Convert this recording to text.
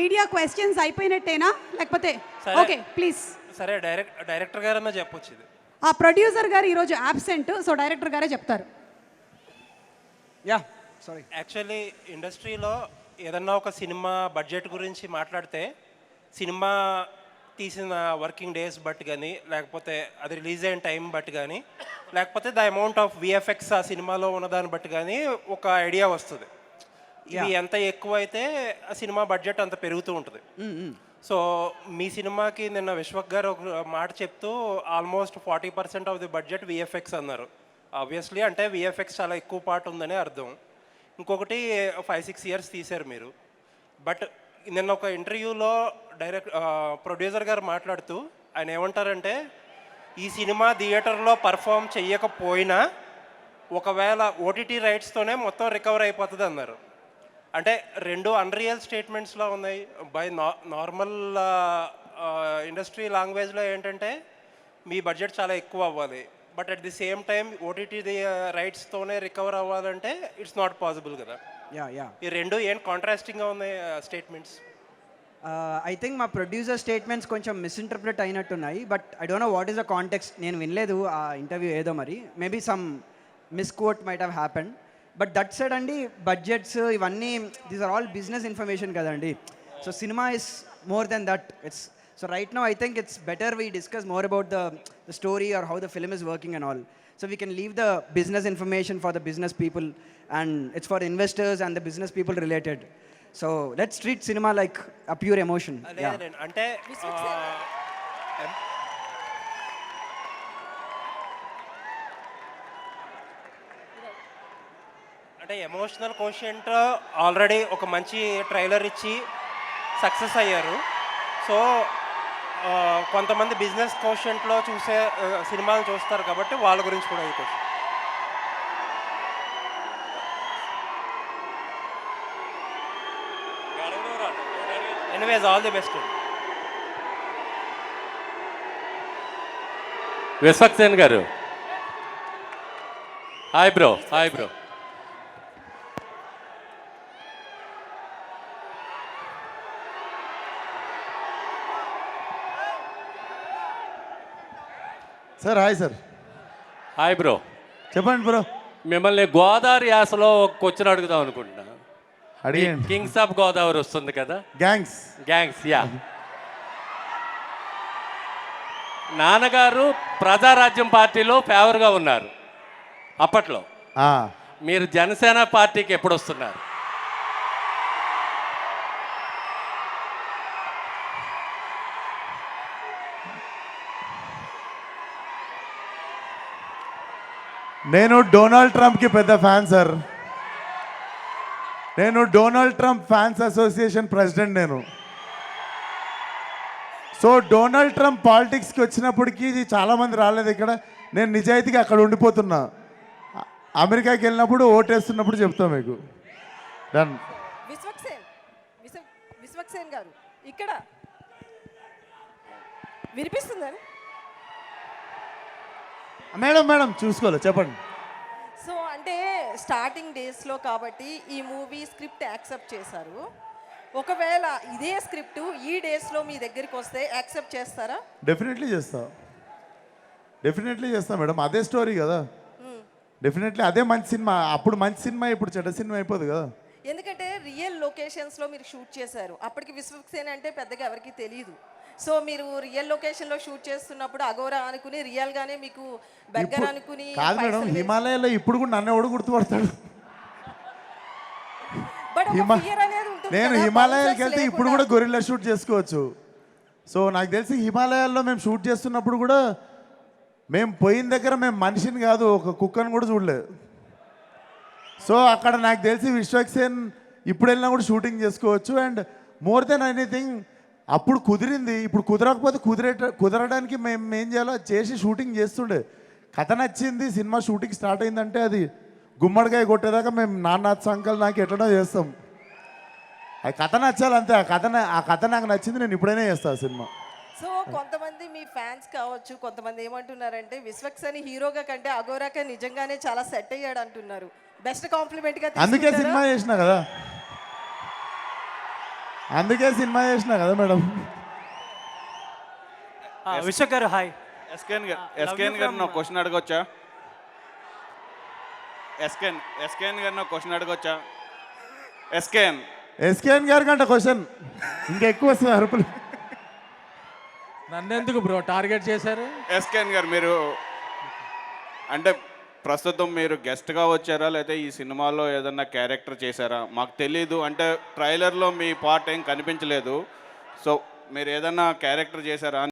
Media questions అయిపోయినట్టేనా లేకపోతే సరే. Okay please. సరే, డైరెక్టర్ గారన్నా చెప్పొచ్చు ఇది. ఆ ప్రొడ్యూసర్ గారు ఈరోజు యాబ్సెంట్, సో డైరెక్టర్ గారే చెప్తారు. Yeah sorry. యాక్చువల్లీ ఇండస్ట్రీలో ఏదన్నా ఒక సినిమా బడ్జెట్ గురించి మాట్లాడితే సినిమా తీసిన వర్కింగ్ డేస్ బట్టి కానీ, లేకపోతే అది రిలీజ్ అయిన టైం బట్టి కానీ, లేకపోతే ద అమౌంట్ ఆఫ్ విఎఫ్ఎక్స్ ఆ సినిమాలో ఉన్నదాన్ని బట్టి కానీ ఒక ఐడియా వస్తుంది. ఇది ఎంత ఎక్కువ అయితే ఆ సినిమా బడ్జెట్ అంత పెరుగుతూ ఉంటుంది. సో మీ సినిమాకి నిన్న విశ్వక్ గారు ఒక మాట చెప్తూ almost 40% of the budget VFX అన్నారు. ఆబ్వియస్లీ అంటే విఎఫ్ఎక్స్ చాలా ఎక్కువ పార్ట్ ఉందని అర్థం. ఇంకొకటి 5-6 ఇయర్స్ తీశారు మీరు. బట్ నిన్న ఒక ఇంటర్వ్యూలో ప్రొడ్యూసర్ గారు మాట్లాడుతూ ఆయన ఏమంటారంటే, ఈ సినిమా థియేటర్లో పర్ఫామ్ చెయ్యకపోయినా ఒకవేళ ఓటీటీ రైట్స్తోనే మొత్తం రికవర్ అయిపోతుంది అన్నారు. అంటే రెండు అన్రియల్ స్టేట్మెంట్స్లో ఉన్నాయి. బై నార్మల్ ఇండస్ట్రీ లాంగ్వేజ్లో ఏంటంటే మీ బడ్జెట్ చాలా ఎక్కువ అవ్వాలి, but at the same time OTT రైట్స్తోనే రికవర్ అవ్వాలంటే ఇట్స్ నాట్ పాసిబుల్ కదా. ఈ రెండు ఏం కాంట్రాస్టింగ్గా ఉన్నాయి స్టేట్మెంట్స్. ఐ థింక్ మా ప్రొడ్యూసర్ స్టేట్మెంట్స్ కొంచెం మిస్ఇంటర్ప్రిట్ అయినట్టున్నాయి. But I don't know what is the context. నేను వినలేదు ఆ ఇంటర్వ్యూ ఏదో, మరి maybe some misquote might have happened. But that side అండి బడ్జెట్స్ ఇవన్నీ these are all business information కదండి. So cinema is more than that. It's so right now I think it's better we discuss more about the story or how the film is working and all. So we can leave the business information for the business people, and it's for investors and the business people related. So let's treat cinema like a pure emotion. అంటే అంటే emotional quotient already ఒక మంచి trailer ఇచ్చి success అయ్యారు. So కొంతమంది business కోషెంట్లో చూసే సినిమాలు చూస్తారు కాబట్టి వాళ్ళ గురించి కూడా ఈ question. Anyways all the best. Vishwak Sen garu, hi bro. Hi bro. Sir hi sir. Hi bro. చెప్పండి బ్రో. మిమ్మల్ని గోదావరి యాసలో క్వశ్చన్ అడుగుదాం అనుకుంటున్నా. అడిగండి. కింగ్స్ ఆఫ్ గోదావరి వస్తుంది కదా, గ్యాంగ్స్. యా, నాన్నగారు ప్రజారాజ్యం పార్టీలో ఫేవర్గా ఉన్నారు అప్పట్లో. మీరు జనసేన పార్టీకి ఎప్పుడు వస్తున్నారు? నేను డొనాల్డ్ ట్రంప్కి పెద్ద ఫ్యాన్ సార్. నేను Donald Trump fans association president నేను. సో డొనాల్డ్ ట్రంప్ పాలిటిక్స్కి వచ్చినప్పటికీ చాలామంది రాలేదు ఇక్కడ. నేను నిజాయితీగా అక్కడ ఉండిపోతున్నా. అమెరికాకి వెళ్ళినప్పుడు ఓటేస్తున్నప్పుడు చెప్తాం మీకు. డన్. విశ్వక్ సేన్ గారు ఇక్కడ వినిపిస్తుందని మేడం చూసుకోవాలి, చెప్పండి. సో అంటే స్టార్టింగ్ డేస్లో కాబట్టి ఈ మూవీ స్క్రిప్ట్ యాక్సెప్ట్ చేశారు. ఒకవేళ ఇదే స్క్రిప్ట్ ఈ డేస్లో మీ దగ్గరికి వస్తే యాక్సెప్ట్ చేస్తారా? డెఫినెట్లీ చేస్తా మేడం. అదే స్టోరీ కదా, డెఫినెట్లీ అదే మంచి సినిమా. అప్పుడు మంచి సినిమా, ఇప్పుడు చెడ్డ సినిమా అయిపోదు కదా. ఎందుకంటే రియల్ లొకేషన్స్లో మీరు షూట్ చేశారు. అప్పటికి విశ్వక్ సేన్ అంటే పెద్దగా ఎవరికి తెలియదు. సో మీరు రియల్ లొకేషన్లో షూట్ చేస్తున్నప్పుడు అగోరా అనుకుని రియల్గానే మీకు బెగ్గర్ అనుకుని కాదు మేడం. హిమాలయాల్లో ఇప్పుడు కూడా నన్ను ఎవడు గుర్తుపడతాడు? నేను హిమాలయాలకు వెళ్తే ఇప్పుడు కూడా గొరిల్లా షూట్ చేసుకోవచ్చు. సో నాకు తెలిసి హిమాలయాల్లో మేము షూట్ చేస్తున్నప్పుడు కూడా మేము పోయిన దగ్గర మేము మనిషిని కాదు, ఒక కుక్కను కూడా చూడలేదు. సో అక్కడ నాకు తెలిసి విశ్వక్ సేన్ ఇప్పుడు వెళ్ళినా కూడా షూటింగ్ చేసుకోవచ్చు. అండ్ మోర్ దెన్ ఎనీథింగ్ అప్పుడు కుదిరింది, ఇప్పుడు కుదరకపోతే కుదరడానికి మేము ఏం చేయాలో చేసి షూటింగ్ చేస్తుండే. కథ నచ్చింది, సినిమా షూటింగ్ స్టార్ట్ అయిందంటే అది గుమ్మడికాయ కొట్టేదాకా మేము నాన్న సంకల్ నాకు ఎట్లనో చేస్తాం. ఆ కథ నచ్చాలి అంతే. ఆ కథ నాకు నచ్చింది, నేను ఇప్పుడైనా చేస్తాను సినిమా. సో కొంతమంది మీ ఫ్యాన్స్ కావచ్చు, కొంతమంది ఏమంటున్నారంటే విశ్వక్ సేన్ హీరోగా కంటే అగోరాగా నిజంగానే చాలా సెట్ అయ్యాడు అంటున్నారు. బెస్ట్ కాంప్లిమెంట్ గా అందుకే సినిమా చేసినా కదా. అందుకే సినిమా చేసినా కదా మేడం. విశ్వక్ గారు హాయ్. ఎస్కేన్ గారు నా క్వశ్చన్ అడగొచ్చా? ఎస్కేన్ గారు నా క్వశ్చన్ అడగొచ్చా? ఎస్కేఎన్ గారి కంటే క్వశ్చన్ ఇంకా ఎక్కువ వస్తుంది అరుపులు. నన్నెందుకు బ్రో టార్గెట్ చేశారు? ఎస్కేన్ గారు మీరు అంటే ప్రస్తుతం మీరు గెస్ట్గా వచ్చారా లేదా ఈ సినిమాలో ఏదన్నా క్యారెక్టర్ చేశారా? మాకు తెలీదు, అంటే ట్రైలర్లో మీ పార్ట్ ఏం కనిపించలేదు. సో మీరు ఏదన్నా క్యారెక్టర్ చేశారా